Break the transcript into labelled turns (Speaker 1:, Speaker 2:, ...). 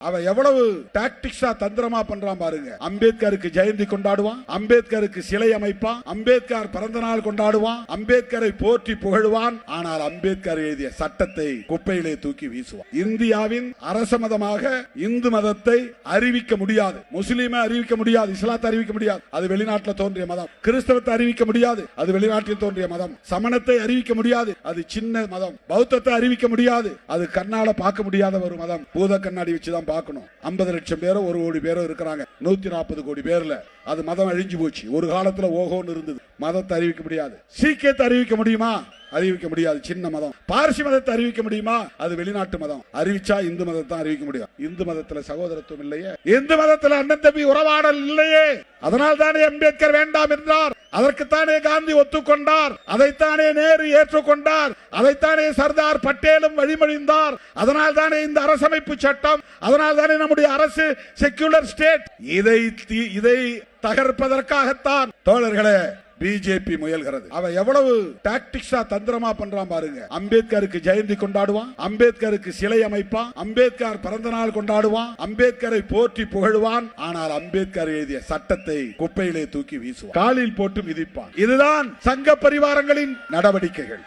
Speaker 1: அவன் எவ்வளவு டாக்டிக்ஸா தந்திரமா பண்றான் பாருங்க. அம்பேத்கருக்கு ஜெயந்தி கொண்டாடுவான், அம்பேத்கருக்கு சிலை அமைப்பான், அம்பேத்கர் பிறந்த நாள் கொண்டாடுவான், அம்பேத்கரை போற்றி புகழ்வான். ஆனால் அம்பேத்கர் எழுதிய சட்டத்தை குப்பையிலே தூக்கி வீசுவான். இந்தியாவின் அரச மதமாக இந்து மதத்தை அறிவிக்க முடியாது, முஸ்லீமை அறிவிக்க முடியாது, இஸ்லாத்தை அறிவிக்க முடியாது, அது வெளிநாட்டில் தோன்றிய மதம். கிறிஸ்தவத்தை அறிவிக்க முடியாது, அது வெளிநாட்டில் தோன்றிய மதம். சமணத்தை அறிவிக்க முடியாது, அது சின்ன மதம். பௌத்தத்தை அறிவிக்க முடியாது, அது கண்ணால பார்க்க முடியாத ஒரு மதம். பூத கண்ணாடி வச்சுதான் பார்க்கணும். 50 லட்சம் பேரோ 1 கோடி பேரோ இருக்கிறாங்க. 140 கோடி பேர்ல அது மதம் அழிஞ்சு போச்சு. ஒரு காலத்துல ஓஹோன்னு இருந்தது. மதத்தை அறிவிக்க முடியாது. சீக்கியத்தை அறிவிக்க முடியுமா? அறிவிக்க முடியாது, சின்ன மதம். பார்சி மதத்தை அறிவிக்க முடியுமா? அது வெளிநாட்டு மதம். அறிவிச்சா இந்து மதத்தை அறிவிக்க முடியும். இந்து மதத்துல சகோதரத்துவம் இல்லையே, இந்து மதத்துல அண்ணன் தம்பி உறவாடல் இல்லையே. அதனால் தானே அம்பேத்கர் வேண்டாம் என்றார். அதற்குத்தானே காந்தி ஒத்துக்கொண்டார், அதைத்தானே நேரு ஏற்றுக்கொண்டார், அதைத்தானே சர்தார் பட்டேலும் வழிமொழிந்தார். அதனால் தானே இந்த அரசமைப்பு சட்டம், அதனால் தானே நம்முடைய அரசு செக்யூலர் ஸ்டேட். இதை தகர்ப்பதற்காகத்தான் தோழர்களே பிஜேபி முயல்கிறது. அவன் எவ்வளவு டாக்டிக்ஸா தந்திரமா பண்றான் பாருங்க. அம்பேத்கருக்கு ஜெயந்தி கொண்டாடுவான், அம்பேத்கருக்கு சிலை அமைப்பான், அம்பேத்கர் பிறந்த நாள் கொண்டாடுவான், அம்பேத்கரை போற்றி புகழ்வான். ஆனால் அம்பேத்கர் எழுதிய சட்டத்தை குப்பையிலே தூக்கி வீசுவான், காலில் போட்டு மிதிப்பான். இதுதான் சங்க பரிவாரங்களின் நடவடிக்கைகள்.